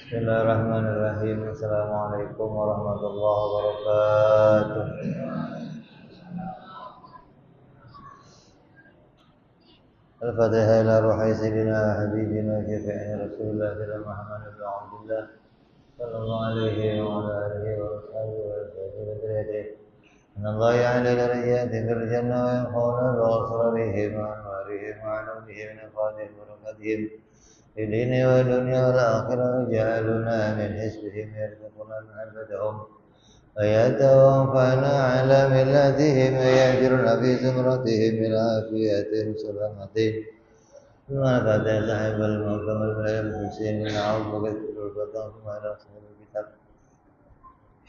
Bismillahirrahmanirrahim. Assalamualaikum warahmatullahi wabarakatuh. Al-Fatihah ila ruhi sayyidina wa habibina syafi'ina Rasulullah Muhammad bin Abdullah sallallahu alaihi wa ala alihi wa sahbihi wa sallam. Inna Allah ya'ala darajati fil jannah wa yanfa'una bi asrarihim wa anwarihim wa alumihim min fadil barakatihim في الدين والدنيا والآخرة وجعلنا من حزبهم يرزقون من عبدهم ويتوفون على ملتهم ويهجرون في زمرتهم بالعافية سلامتين ثم فتح صاحب المحكم الملائكة الحسين من عوض وكثير الفتح ثم إلى صاحب الكتاب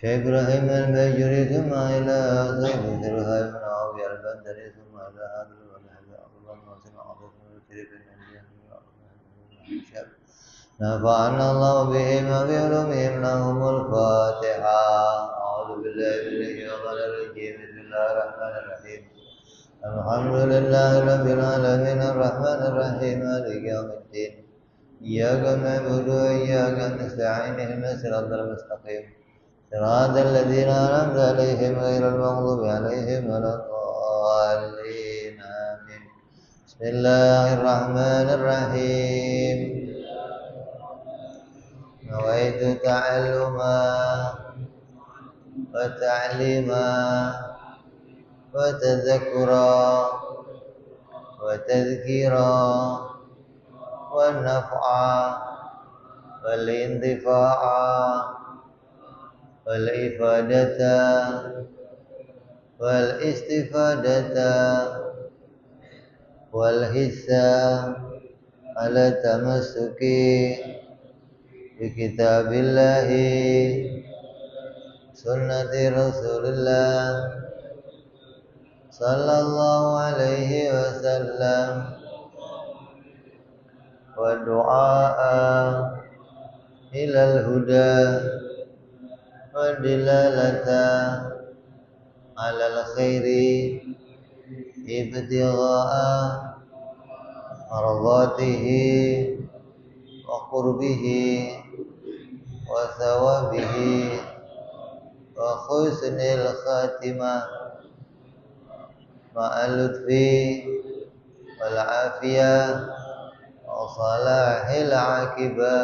شيخ إبراهيم البيجري ثم إلى صاحب الرهاي من عوض البندري ثم إلى هذا الولد عبد الله بن مسلم عبد الله الشريف نفعنا الله بهم وبعلومهم لهم الفاتحة. أعوذ بالله من الشيطان الرجيم. بسم الله الرحمن الرحيم. الحمد لله رب العالمين الرحمن الرحيم مالك يوم الدين إياك نعبد وإياك نستعين اهدنا الصراط المستقيم صراط الذين أنعمت عليهم غير المغضوب عليهم ولا الضالين آمين. بسم الله الرحمن الرحيم. نويت تعلما وتعليما وتذكرا وتذكيرا والنفعا والانتفاعا والإفادة والاستفادة والحثا على التمسك بكتاب الله سنة رسول الله صلى الله عليه وسلم والدعاء إلى الهدى والدلالة على الخير ابتغاء مرضاته وقربه وثوابه وحسن الخاتمة مع اللطف والعافية وصلاح العاقبة.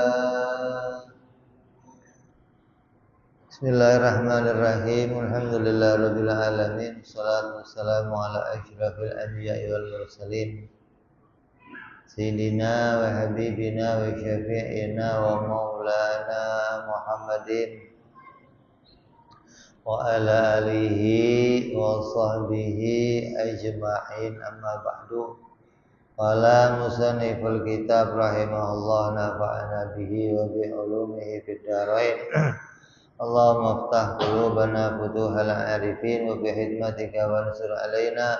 Bismillahirrahmanirrahim. Alhamdulillahirabbil alamin. Wassalatu wassalamu ala asyrafil anbiya'i wal mursalin. Sayyidina wa habibina wa syafi'ina wa maulana Muhammadin wa ala alihi wa sahbihi ajma'in, amma ba'du. Qala musanniful kitab rahimahullah nafa'ana bihi wa bi ulumihi fid dharain. Allahumma aftah qulubana futuhal arifin wa bi hikmatika wansur alaina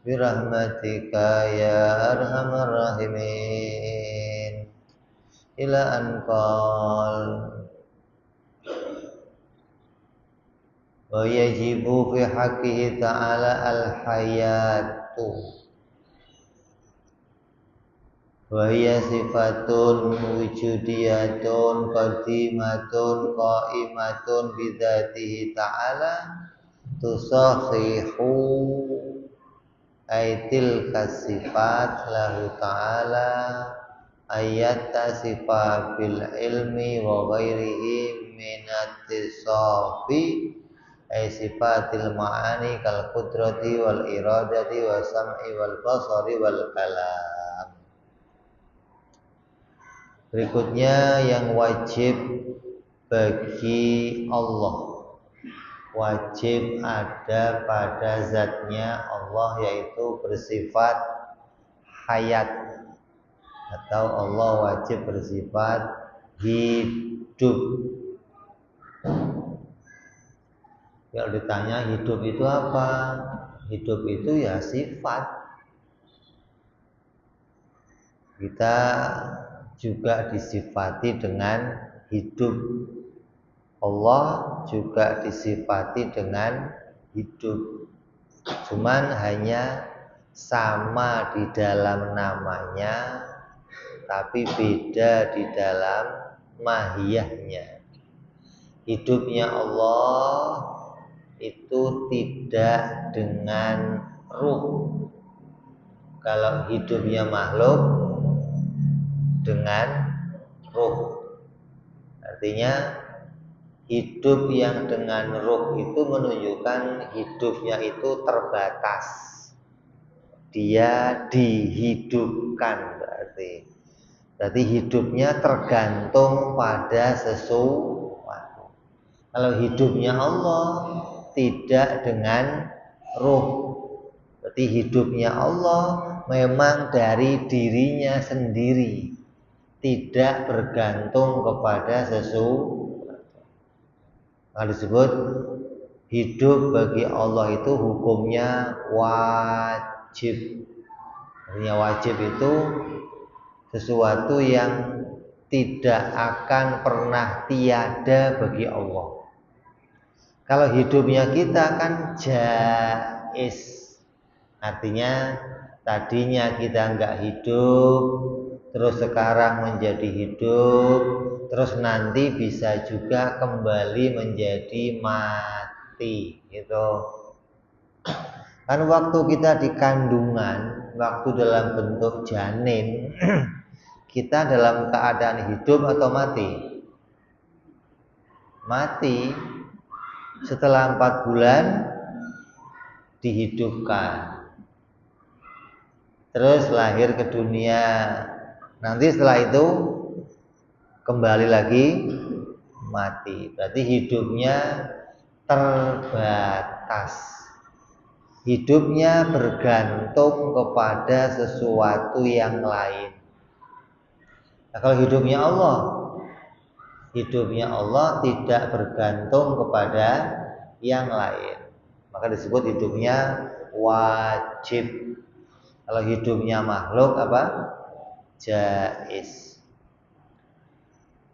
birahmatika ya arhamar rahimin. Ila anqal wa yajibu fi haqqihi ta'ala al-hayatu wa hiya sifatun wujudiyatun qadimatun qaimatun bidzatihi ta'ala tusahihu aitil kasifat lahu ta'ala ayat tasifa bil ilmi wa ghairihi minatisafi ay sifatil ma'ani kal qudrati wal iradati wa sam'i wal basari wal kalam. Berikutnya yang wajib bagi Allah, wajib ada pada zatnya Allah, yaitu bersifat hayat, atau Allah wajib bersifat hidup. Kalau ditanya hidup itu apa? Hidup itu ya sifat. Kita juga disifati dengan hidup. Allah juga disifati dengan hidup. Cuman hanya sama di dalam namanya, tapi beda di dalam mahiyahnya. Hidupnya Allah itu tidak dengan ruh. Kalau hidupnya makhluk dengan ruh. Artinya hidup yang dengan ruh itu menunjukkan hidupnya itu terbatas. Dia dihidupkan berarti hidupnya tergantung pada sesuatu. Kalau hidupnya Allah tidak dengan ruh, berarti hidupnya Allah memang dari dirinya sendiri, tidak bergantung kepada sesuatu. Maka disebut hidup bagi Allah itu hukumnya wajib. Artinya wajib itu sesuatu yang tidak akan pernah tiada bagi Allah. Kalau hidupnya kita kan jaiz, artinya tadinya kita enggak hidup, terus sekarang menjadi hidup, terus nanti bisa juga kembali menjadi mati, gitu. Kan waktu kita di kandungan, waktu dalam bentuk janin, kita dalam keadaan hidup atau mati? Mati. Setelah 4 bulan dihidupkan, terus lahir ke dunia. Nanti setelah itu kembali lagi mati. Berarti hidupnya terbatas. Hidupnya bergantung kepada sesuatu yang lain. Nah, kalau hidupnya Allah tidak bergantung kepada yang lain, maka disebut hidupnya wajib. Kalau hidupnya makhluk apa? Jaiz.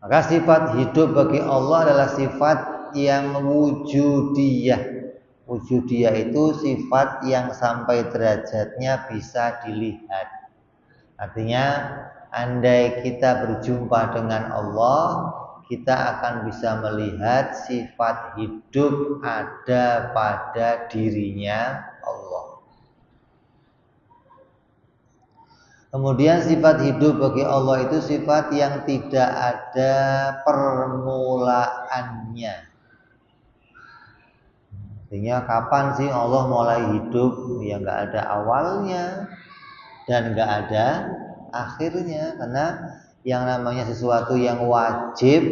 Maka sifat hidup bagi Allah adalah sifat yang wujudiyah. Wujudiyah itu sifat yang sampai derajatnya bisa dilihat. Artinya andai kita berjumpa dengan Allah, kita akan bisa melihat sifat hidup ada pada dirinya Allah. Kemudian sifat hidup bagi Allah itu sifat yang tidak ada permulaannya. Artinya kapan sih Allah mulai hidup? Ya nggak ada awalnya dan nggak ada akhirnya, karena yang namanya sesuatu yang wajib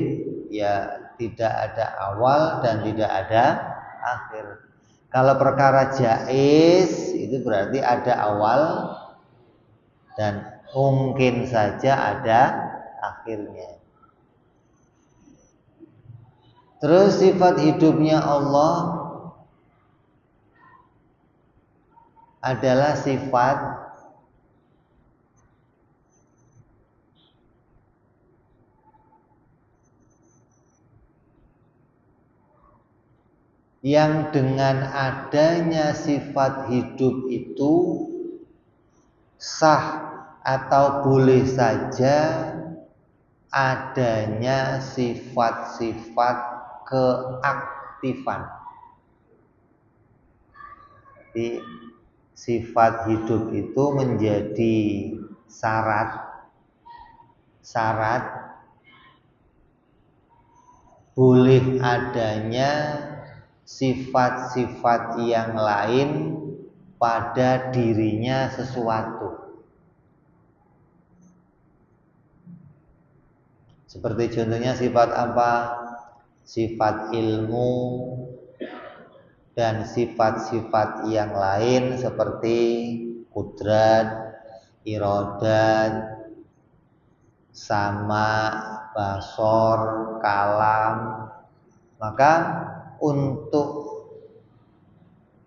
ya tidak ada awal dan tidak ada akhir. Kalau perkara jaiz itu berarti ada awal dan mungkin saja ada akhirnya. Terus sifat hidupnya Allah adalah sifat yang dengan adanya sifat hidup itu sah atau boleh saja adanya sifat-sifat keaktifan. Jadi sifat hidup itu menjadi syarat boleh adanya sifat-sifat yang lain pada dirinya sesuatu. Seperti contohnya sifat apa? Sifat ilmu dan sifat-sifat yang lain seperti kudrat, iradat, sama, basor, kalam. Maka untuk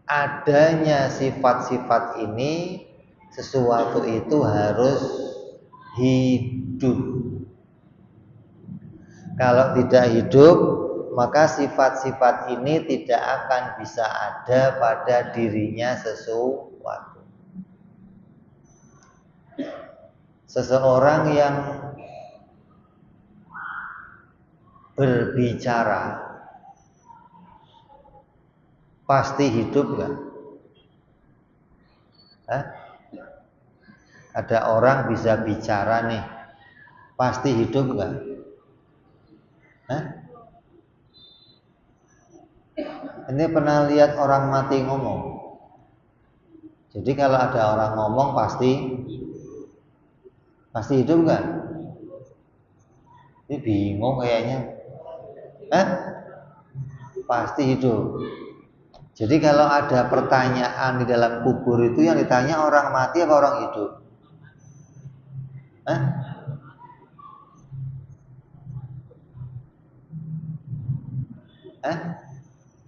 adanya sifat-sifat ini, sesuatu itu harus hidup. Kalau tidak hidup, maka sifat-sifat ini tidak akan bisa ada pada dirinya sesuatu. Seseorang yang berbicara, pasti hidup nggak? Ada orang bisa bicara nih, pasti hidup nggak? Ini pernah lihat orang mati ngomong? Jadi kalau ada orang ngomong pasti hidup nggak? Ini bingung kayaknya. Pasti hidup. Jadi kalau ada pertanyaan di dalam kubur itu yang ditanya orang mati apa orang hidup?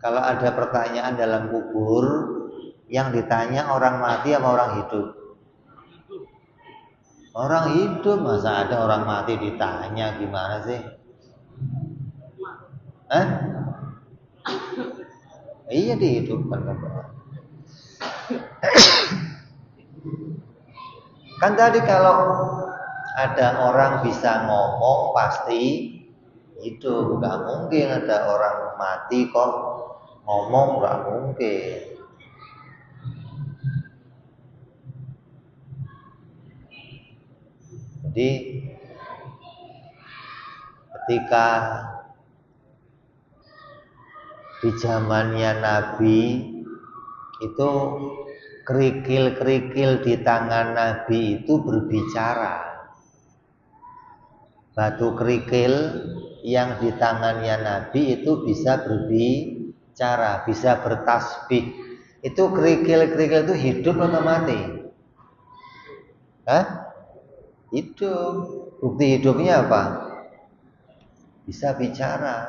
Kalau ada pertanyaan dalam kubur yang ditanya orang mati apa orang hidup? Orang hidup, masa ada orang mati ditanya, gimana sih? Iya, dihidupkan kan tadi kalau ada orang bisa ngomong pasti hidup, nggak mungkin ada orang mati kok ngomong, nggak mungkin. Jadi ketika di zamannya Nabi itu kerikil-kerikil di tangan Nabi itu berbicara. Batu kerikil yang di tangannya Nabi itu bisa berbicara, bisa bertasbih. Itu kerikil-kerikil itu hidup atau mati? Hidup. Bukti hidupnya apa? Bisa bicara.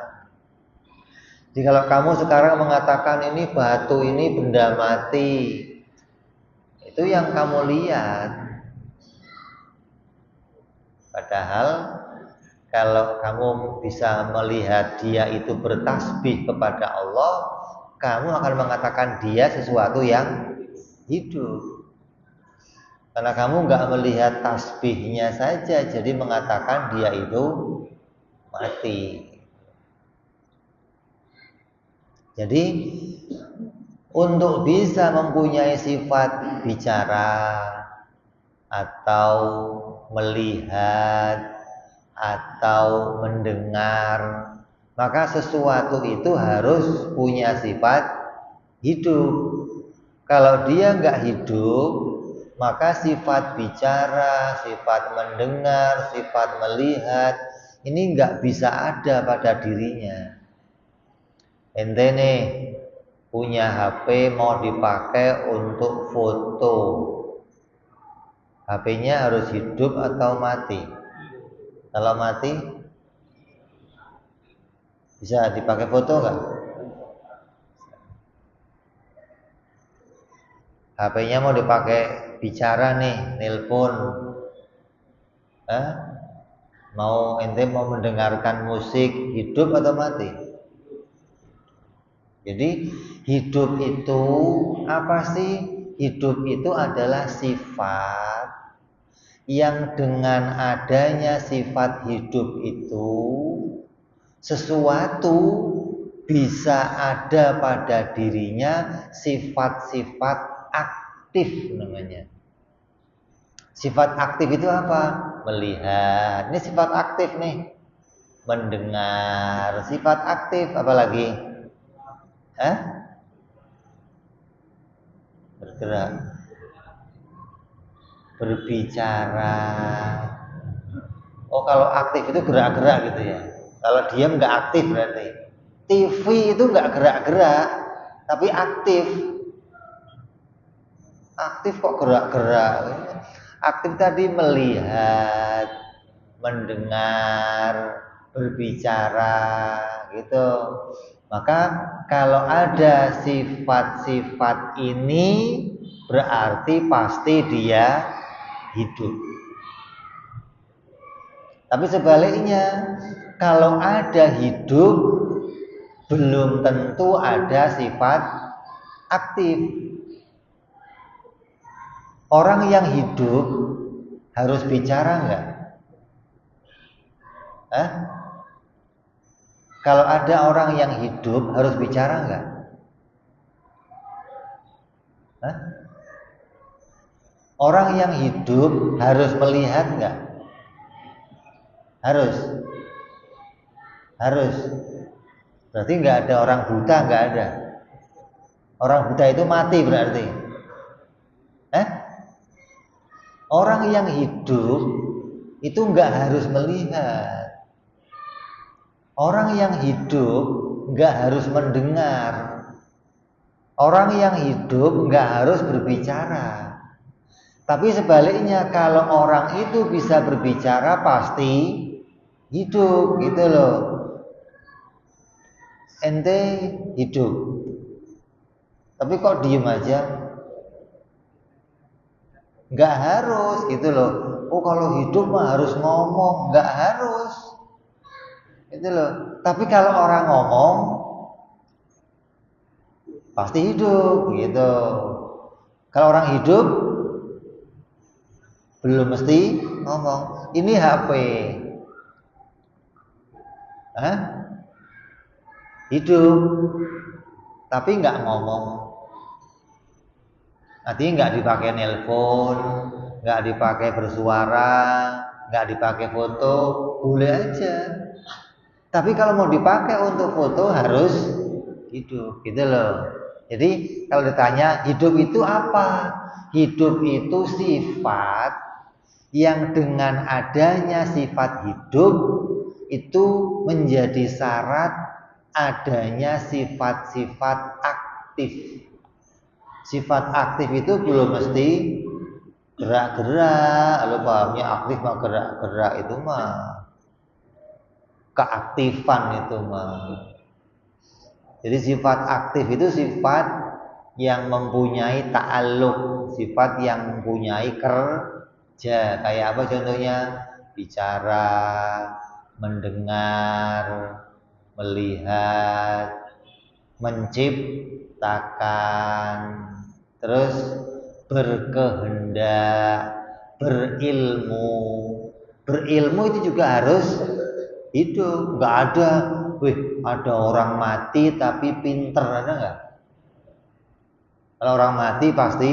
Jadi kalau kamu sekarang mengatakan ini batu, ini benda mati, itu yang kamu lihat. Padahal kalau kamu bisa melihat dia itu bertasbih kepada Allah, kamu akan mengatakan dia sesuatu yang hidup. Karena kamu nggak melihat tasbihnya saja, jadi mengatakan dia itu mati. Jadi untuk bisa mempunyai sifat bicara atau melihat atau mendengar, maka sesuatu itu harus punya sifat hidup. Kalau dia nggak hidup, maka sifat bicara, sifat mendengar, sifat melihat ini nggak bisa ada pada dirinya. Ente nih punya HP mau dipakai untuk foto, HP-nya harus hidup atau mati? Kalau mati bisa dipakai foto nggak? HP-nya mau dipakai bicara nih, nelpon, ente mau mendengarkan musik, hidup atau mati? Jadi hidup itu apa sih? Hidup itu adalah sifat yang dengan adanya sifat hidup itu sesuatu bisa ada pada dirinya sifat-sifat aktif namanya. Sifat aktif itu apa? Melihat. Ini sifat aktif nih. Mendengar. Sifat aktif apa lagi? Bergerak. Berbicara. Oh, kalau aktif itu gerak-gerak gitu ya. Kalau diam nggak aktif berarti. TV itu nggak gerak-gerak, tapi aktif. Aktif kok gerak-gerak. Aktif tadi melihat, mendengar, berbicara gitu. Maka kalau ada sifat-sifat ini berarti pasti dia hidup. Tapi sebaliknya, kalau ada hidup belum tentu ada sifat aktif. Orang yang hidup harus bicara enggak? Kalau ada orang yang hidup harus bicara nggak? Hah? Orang yang hidup harus melihat nggak? Harus. Berarti nggak ada orang buta, nggak ada. Orang buta itu mati berarti. Orang yang hidup itu nggak harus melihat. Orang yang hidup nggak harus mendengar. Orang yang hidup nggak harus berbicara. Tapi sebaliknya kalau orang itu bisa berbicara pasti hidup gitu loh. Ente hidup. Tapi kok diem aja? Nggak harus gitu loh. Oh kalau hidup mah harus ngomong, nggak harus. Gitu loh. Tapi kalau orang ngomong pasti hidup gitu. Kalau orang hidup belum mesti ngomong. Ini HP. Hidup tapi nggak ngomong. Artinya nggak dipakai nelpon, nggak dipakai bersuara, nggak dipakai foto, boleh aja. Tapi kalau mau dipakai untuk foto harus hidup, gitu loh. Jadi kalau ditanya hidup itu apa? Hidup itu sifat yang dengan adanya sifat hidup itu menjadi syarat adanya sifat-sifat aktif. Sifat aktif itu belum mesti gerak-gerak. Lo pahamnya aktif mah gerak-gerak, itu mah keaktifan itu mah. Jadi sifat aktif itu sifat yang mempunyai ta'alluq, sifat yang mempunyai kerja. Kayak apa contohnya? Bicara, mendengar, melihat, menciptakan, terus berkehendak, berilmu. Berilmu itu juga harus hidup. Nggak ada, ada orang mati tapi pinter, ada nggak? Kalau orang mati pasti,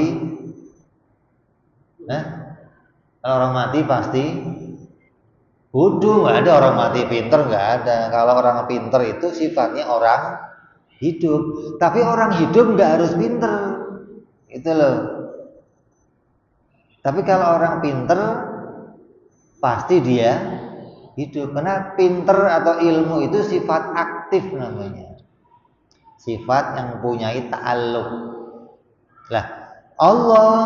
kalau orang mati pasti bodoh. Nggak ada orang mati pinter, nggak ada. Kalau orang pinter itu sifatnya orang hidup. Tapi orang hidup nggak harus pinter, gitu loh. Tapi kalau orang pinter pasti dia hidup. Karena pinter atau ilmu itu sifat aktif namanya. Sifat yang mempunyai ta'alluq. Lah, Allah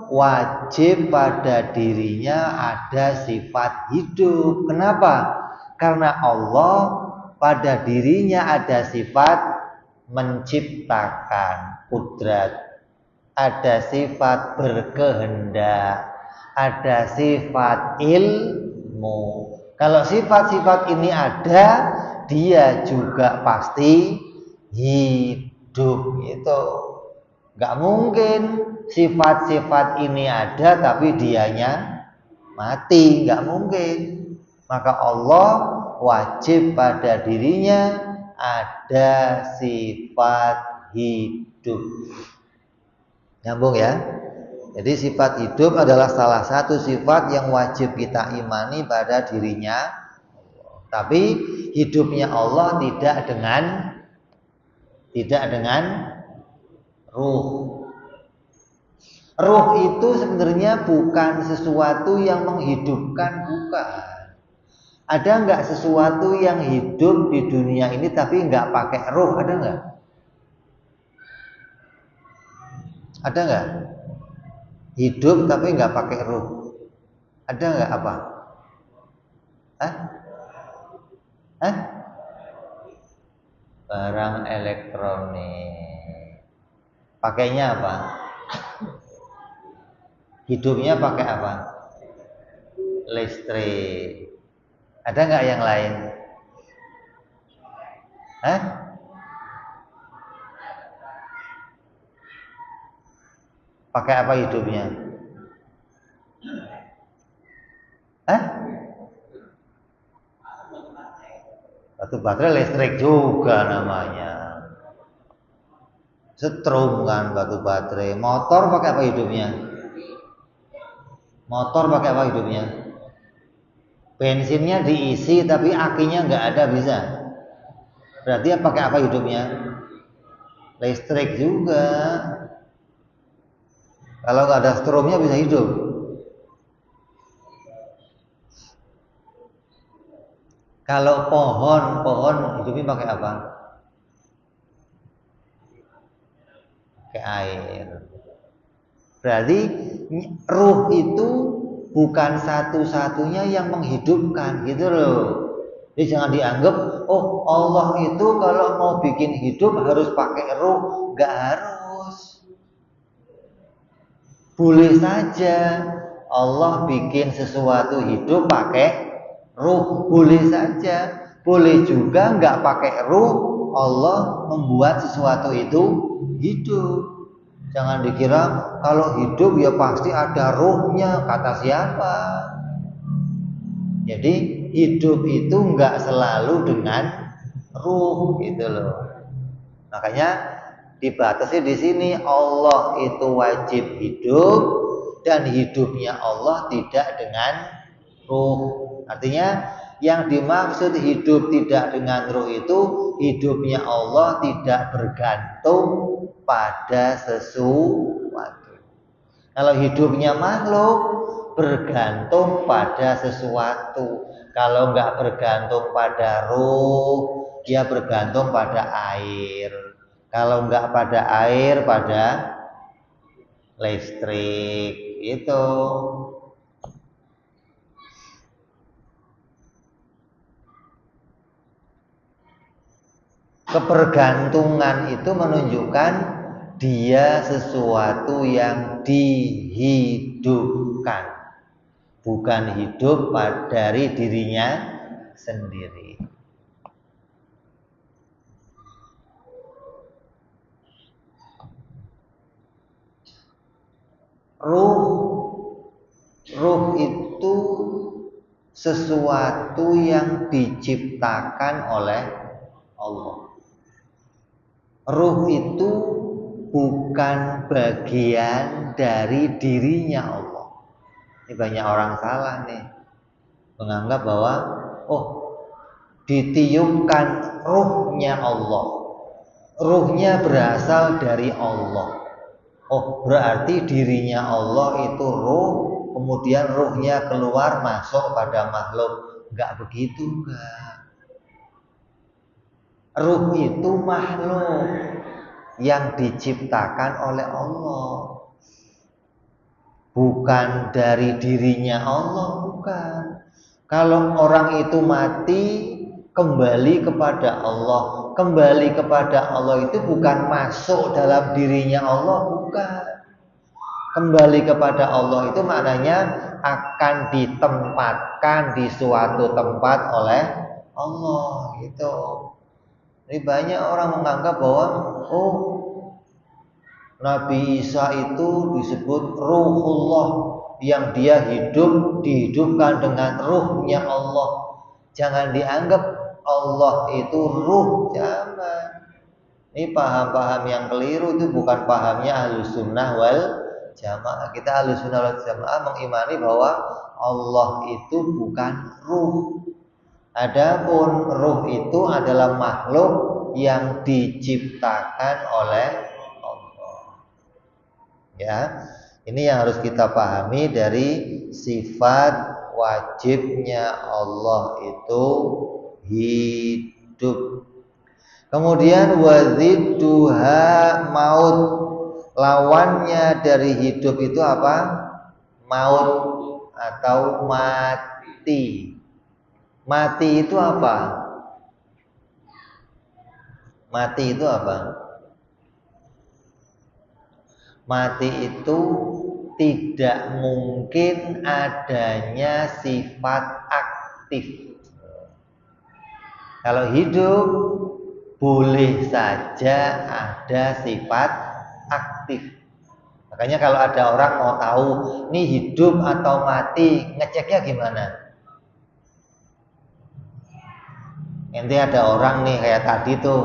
wajib pada dirinya ada sifat hidup. Kenapa? Karena Allah pada dirinya ada sifat menciptakan, kudrat. Ada sifat berkehendak, ada sifat ilmu. Kalau sifat-sifat ini ada, dia juga pasti hidup. Itu nggak mungkin sifat-sifat ini ada tapi dianya mati, nggak mungkin. Maka Allah wajib pada dirinya ada sifat hidup. Nyambung ya. Jadi sifat hidup adalah salah satu sifat yang wajib kita imani pada dirinya. Tapi hidupnya Allah tidak dengan ruh. Ruh itu sebenarnya bukan sesuatu yang menghidupkan, bukan. Ada nggak sesuatu yang hidup di dunia ini tapi nggak pakai ruh? Ada nggak? Ada nggak? Hidup tapi nggak pakai ruh. Ada nggak apa? Barang elektronik. Pakainya apa? Hidupnya pakai apa? Listrik. Ada nggak yang lain? Pakai apa hidupnya? Batu Batu baterai listrik juga namanya. Setrum kan batu baterai. Motor pakai apa hidupnya? Motor pakai apa hidupnya? Bensinnya diisi tapi akinya nggak ada, bisa. Berarti pakai apa hidupnya? Listrik juga. Kalau nggak ada strumnya bisa hidup. Kalau pohon hidupnya pakai apa? Pakai air. Berarti ruh itu bukan satu-satunya yang menghidupkan, gitu loh. Jadi jangan dianggap, oh Allah itu kalau mau bikin hidup harus pakai ruh. Nggak harus. Boleh saja Allah bikin sesuatu hidup pakai ruh, boleh saja. Boleh juga nggak pakai ruh, Allah membuat sesuatu itu hidup. Jangan dikira kalau hidup ya pasti ada ruhnya, kata siapa. Jadi hidup itu nggak selalu dengan ruh, gitu loh. Makanya dibatasi di sini, Allah itu wajib hidup dan hidupnya Allah tidak dengan ruh. Artinya yang dimaksud hidup tidak dengan ruh itu hidupnya Allah tidak bergantung pada sesuatu. Kalau hidupnya makhluk bergantung pada sesuatu. Kalau nggak bergantung pada ruh, dia bergantung pada air. Kalau nggak pada air, pada listrik. Itu. Kebergantungan itu menunjukkan dia sesuatu yang dihidupkan, bukan hidup dari dirinya sendiri. Ruh itu sesuatu yang diciptakan oleh Allah. Ruh itu bukan bagian dari dirinya Allah. Ini banyak orang salah nih, menganggap bahwa ditiupkan ruhnya Allah. Ruhnya berasal dari Allah. Berarti dirinya Allah itu ruh, kemudian ruhnya keluar masuk pada makhluk. Enggak begitu, enggak. Ruh itu makhluk yang diciptakan oleh Allah, bukan dari dirinya Allah, bukan. Kalau orang itu mati, kembali kepada Allah. Kembali kepada Allah itu bukan masuk dalam dirinya Allah, bukan. Kembali kepada Allah itu maknanya akan ditempatkan di suatu tempat oleh Allah, gitu. Jadi banyak orang menganggap bahwa Nabi Isa itu disebut Ruhullah, yang dia hidup dihidupkan dengan ruhnya Allah. Jangan dianggap Allah itu ruh, jangan. Ini paham-paham yang keliru, itu bukan pahamnya Ahlussunnah wal Jamaah. Kita Ahlussunnah wal Jamaah mengimani bahwa Allah itu bukan ruh. Adapun ruh itu adalah makhluk yang diciptakan oleh Allah. Ya, ini yang harus kita pahami dari sifat wajibnya Allah itu hidup. Kemudian wazidduha maut. Lawannya dari hidup itu apa? Maut atau mati. Mati itu apa? Mati itu apa? Mati itu tidak mungkin adanya sifat aktif. Kalau hidup boleh saja ada sifat aktif. Makanya kalau ada orang mau tahu ini hidup atau mati, ngeceknya gimana? Ente ada orang nih kayak tadi tuh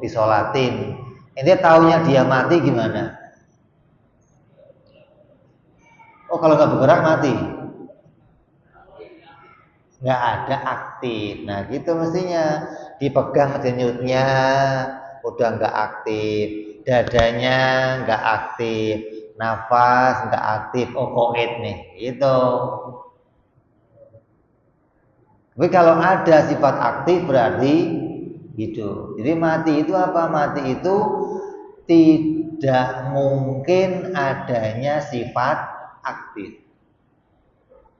disolatin, ente taunya dia mati gimana? Oh kalau nggak bergerak mati, nggak ada aktif. Nah gitu mestinya dipegang denyutnya udah nggak aktif, dadanya nggak aktif, nafas nggak aktif, oh koid nih, gitu. Tapi kalau ada sifat aktif berarti hidup. Jadi mati itu apa? Mati itu tidak mungkin adanya sifat aktif.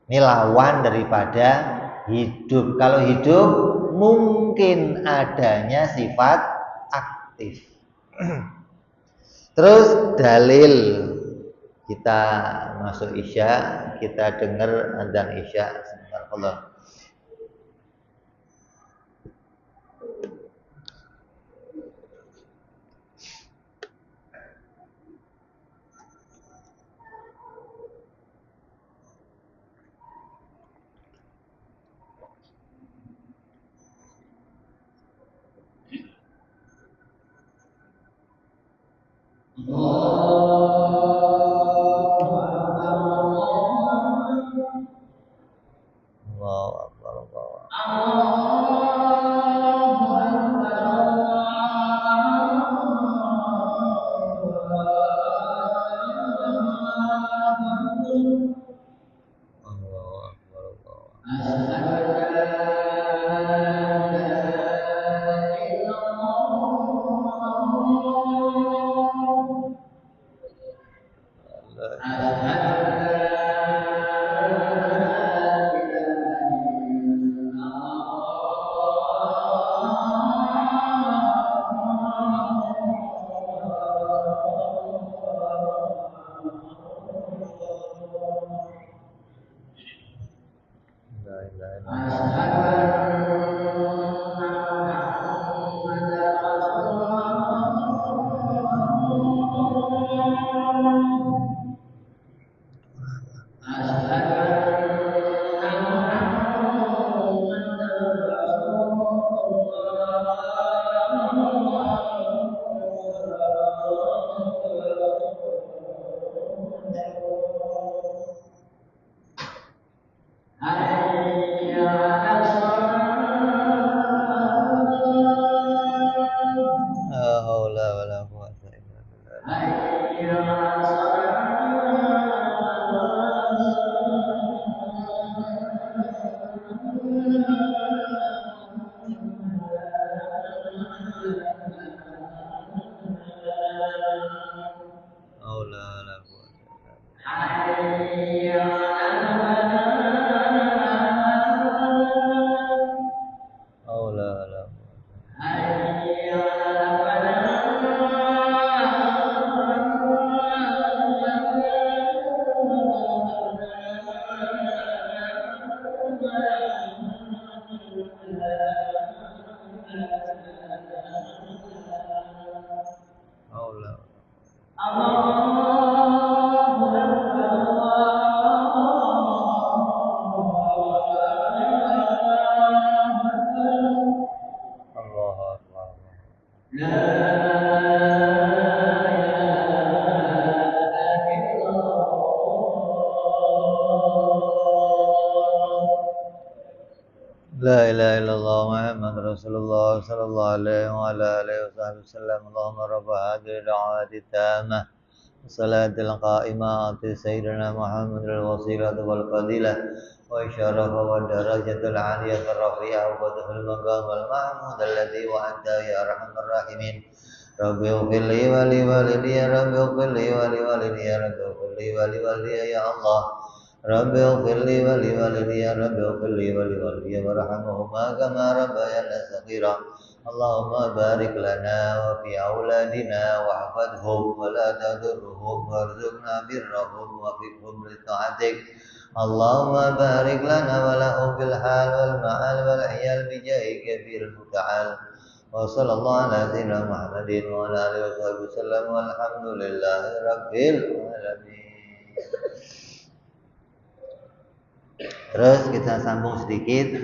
Ini lawan daripada hidup. Kalau hidup mungkin adanya sifat aktif. Terus dalil kita masuk Isya, kita dengar adzan Isya sebentar Allah. Allahu Akbar, Allahu Akbar. Allahu Akbar, Allahu La ilaha La haula wala quwwata illa billah. Haula wala quwwata illa billah. Haula wala haula. Allahu Akbar. La ilaha illallah Muhammad Rasulullah sallallahu alaihi wa ala alihi wasallam. Allahumma rabb hadhihi da'wati tammah salatil qa'imah ati sayyidina Muhammad al-wasilah wal fadilah wa isyarafa wa darajatul aliyah rafi'ah wa dhul maqam al mahmud alladhi wa'ada ya arhamar rahimin. Rabbi ighfir li wa li walidayya, Rabbi ighfir li wa li walidayya, Rabbi ighfir li wa li walidayya ya Allah. Rabbi ighfir li wa li walidayya, Rabbi ighfir li wa li walidayya warhamhuma kama rabbayana shaghira. Allahumma barik lana wa fi auladina wahfadhum wa la tadurruhum warzuqna birrahum wa fiqhum li ta'atik. Allahumma barik lana wa lahum fil hal wal ma'al wal iyal bi jahi kabir muta'al. Wa sallallahu ala sayyidina Muhammadin wa ala alihi wasallam walhamdulillahi rabbil alamin. Terus kita sambung sedikit.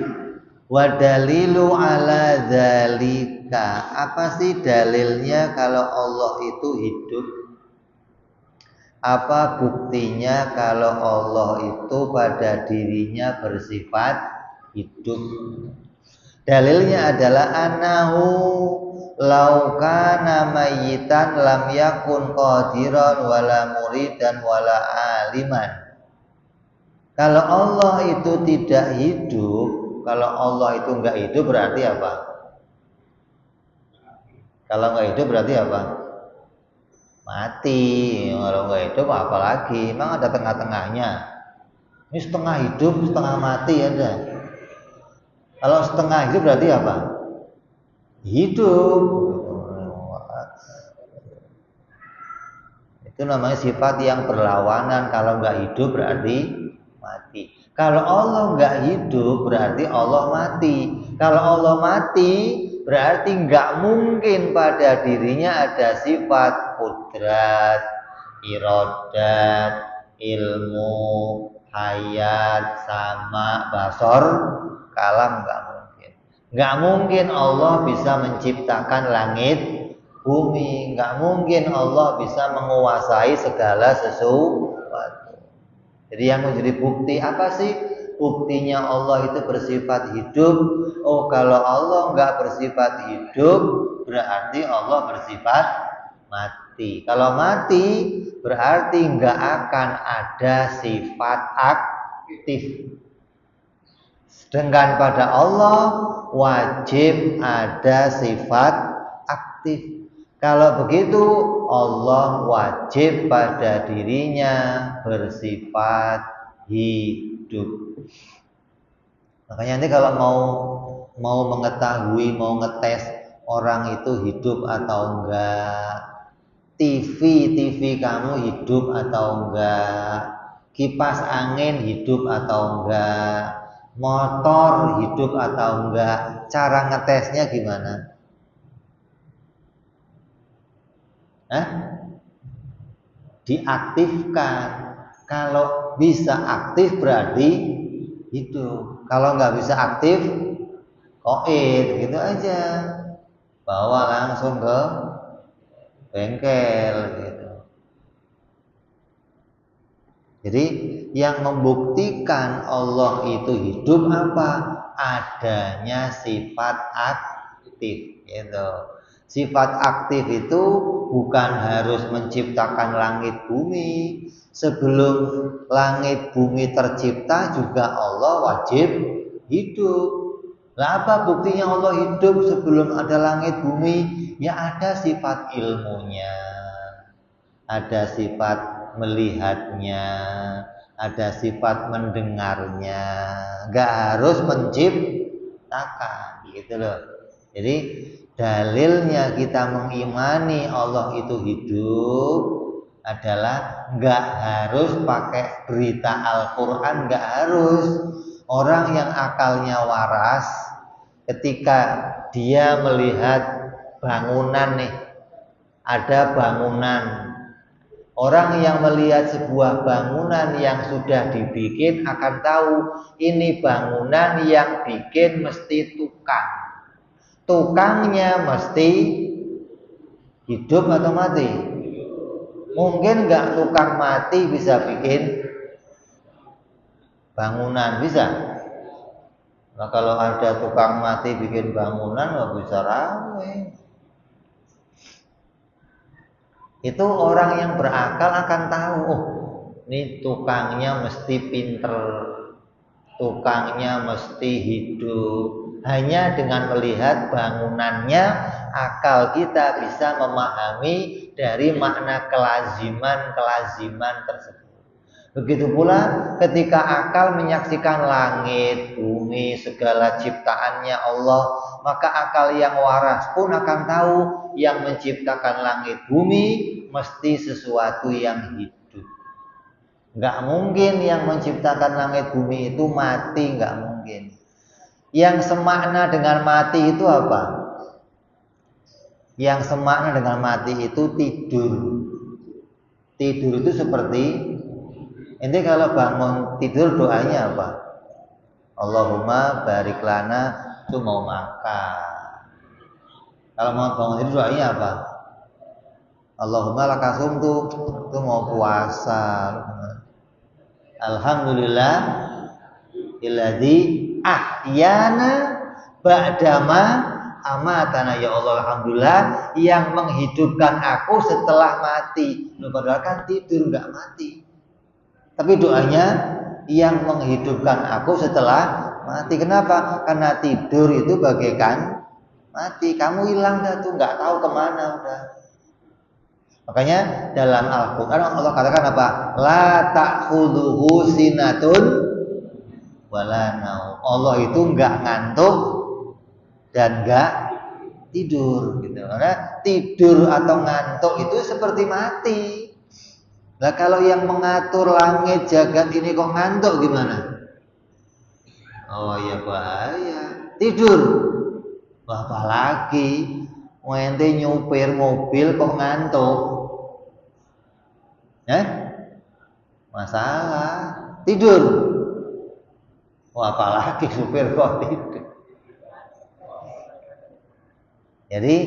Wa dalilu ala dzalika. Apa sih dalilnya kalau Allah itu hidup? Apa buktinya kalau Allah itu pada dirinya bersifat hidup? Dalilnya adalah annahu law kana mayyitan lam yakun qadiran wala muridan wala aliman. Kalau Allah itu tidak hidup, kalau Allah itu enggak hidup berarti apa? Kalau enggak hidup berarti apa? Mati. Kalau enggak hidup apa lagi? Memang ada tengah-tengahnya. Ini setengah hidup, setengah mati ada. Kalau setengah hidup berarti apa? Hidup. Itu namanya sifat yang berlawanan. Kalau enggak hidup berarti mati. Kalau Allah enggak hidup berarti Allah mati. Kalau Allah mati berarti enggak mungkin pada dirinya ada sifat kudrat, iradat, ilmu, hayat, sama, basor, kalam, enggak mungkin. Enggak mungkin Allah bisa menciptakan langit, bumi. Enggak mungkin Allah bisa menguasai segala sesuatu. Jadi yang menjadi bukti apa sih? Buktinya Allah itu bersifat hidup. Oh, kalau Allah enggak bersifat hidup, berarti Allah bersifat mati. Kalau mati, berarti enggak akan ada sifat aktif. Sedangkan pada Allah wajib ada sifat aktif. Kalau begitu Allah wajib pada dirinya bersifat hidup. Makanya nanti kalau mau mengetahui, mau ngetes orang itu hidup atau enggak, TV kamu hidup atau enggak, kipas angin hidup atau enggak, motor hidup atau enggak, cara ngetesnya gimana? Diaktifkan. Kalau bisa aktif berarti hidup. Kalau nggak bisa aktif, koid gitu aja. Bawa langsung ke bengkel gitu. Jadi yang membuktikan Allah itu hidup apa? Adanya sifat aktif gitu. Sifat aktif itu bukan harus menciptakan langit bumi. Sebelum langit bumi tercipta juga Allah wajib hidup. Lah apa buktinya Allah hidup sebelum ada langit bumi? Ya ada sifat ilmunya, ada sifat melihatnya, ada sifat mendengarnya. Gak harus menciptakan gitu loh. Jadi dalilnya kita mengimani Allah itu hidup adalah nggak harus pakai berita Al-Quran, nggak harus. Orang yang akalnya waras ketika dia melihat bangunan nih, ada bangunan. Orang yang melihat sebuah bangunan yang sudah dibikin akan tahu ini bangunan yang bikin mesti tukang. Tukangnya mesti hidup atau mati? Mungkin nggak tukang mati bisa bikin bangunan, bisa? Nah kalau ada tukang mati bikin bangunan, nggak bisa ramai. Itu orang yang berakal akan tahu, oh ini tukangnya mesti pinter, tukangnya mesti hidup. Hanya dengan melihat bangunannya, akal kita bisa memahami dari makna kelaziman tersebut. Begitu pula ketika akal menyaksikan langit, bumi, segala ciptaannya Allah, maka akal yang waras pun akan tahu yang menciptakan langit bumi mesti sesuatu yang hidup. Nggak mungkin yang menciptakan langit bumi itu mati, nggak mungkin. Yang semakna dengan mati itu apa? Yang semakna dengan mati itu tidur. Tidur itu seperti, ente kalau bangun tidur doanya apa? Allahumma barik lana itu mau makan. Kalau mau bangun tidur doanya apa? Allahumma lakasum tuh itu mau puasa. Alhamdulillah illadzi ahyana ba'dama amatana, ya Allah alhamdulillah yang menghidupkan aku setelah mati. Padahal kan tidur nggak mati. Tapi doanya yang menghidupkan aku setelah mati. Kenapa? Karena tidur itu bagaikan mati. Kamu hilang dah tuh, nggak tahu kemana udah. Makanya dalam Al-Quran Allah katakan apa? La ta'khudhuhu sinatun wala naum. Allah itu nggak ngantuk dan nggak tidur gitu. Karena tidur atau ngantuk itu seperti mati. Nah kalau yang mengatur langit jagat ini kok ngantuk gimana? Oh ya bahaya. Tidur. Wah apalagi ente nyupir mobil kok ngantuk. Masalah. Tidur. Wah apalagi supir kok tidur. Jadi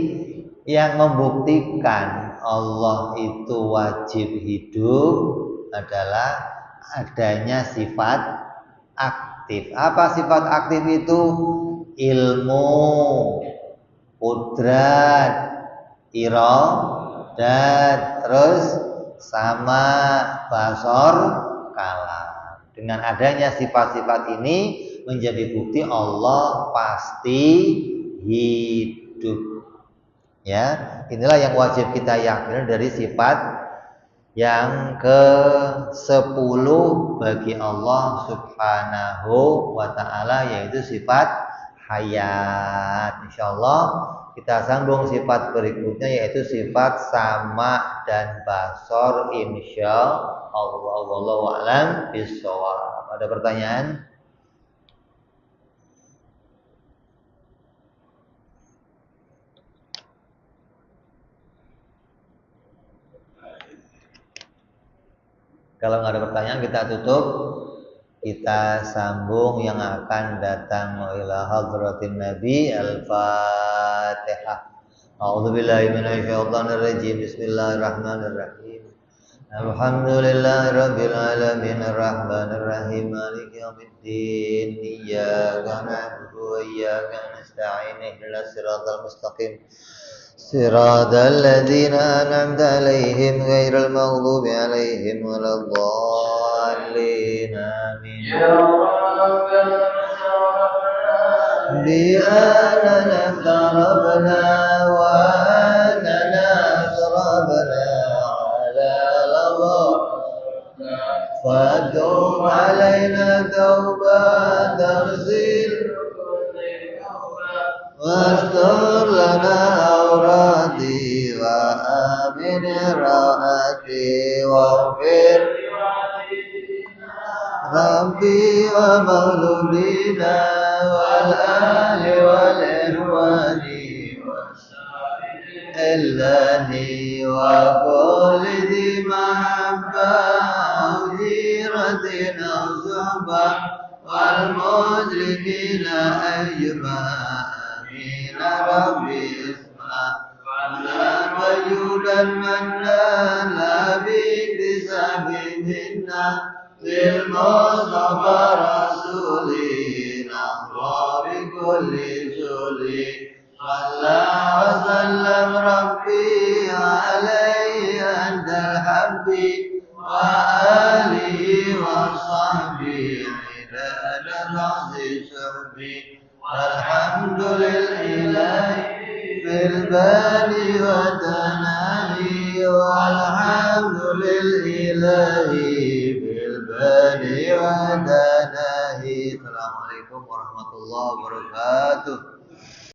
yang membuktikan Allah itu wajib hidup adalah adanya sifat aktif. Apa sifat aktif itu? Ilmu, qudrat, iradat, terus sama basor, kalam. Dengan adanya sifat-sifat ini menjadi bukti Allah pasti hidup. Ya, inilah yang wajib kita yakini dari sifat yang ke-10 bagi Allah Subhanahu wa ta'ala, yaitu sifat hayat. Insyaallah kita sambung sifat berikutnya, yaitu sifat sama dan basor insyaallah. Wallahu a'lam bishawab. Ada pertanyaan? Kalau nggak ada pertanyaan kita tutup. Kita sambung yang akan datang ila hadratin Nabi. Al-Fatihah. A'udzubillahi minasyaitonir rajim. Bismillahirrahmanirrahim. Alhamdulillahirabbil alamin arrahmanir rahim maliki yaumiddin. Iyyaka na'budu wa iyyaka nasta'in. Ihdinas siratal mustaqim. صراط الذين أنعمت عليهم غير المغضوب عليهم ولا الضالين آمين. يا ربنا بأننا اقتربنا وأننا أقربنا على الله فاتوب علينا توبة تغسل واستر لنا أورادي وآمن راحتي واغفر ربي ومولودينا والآل والإخوان إلاني وكل ذي محبة وجيرة أو صحبة والمشركين أجمعين. ربي اسمع وجودا منا لا باكتساب منا للمصطفى رسولنا وبكل سولي صلى وسلم ربي عليه عند الحب وآله وصحبه عدد العظيم صحبي والحمد لله في البال والتنالي والحمد لله في البال والتنالي. Assalamualaikum warahmatullahi wabarakatuh.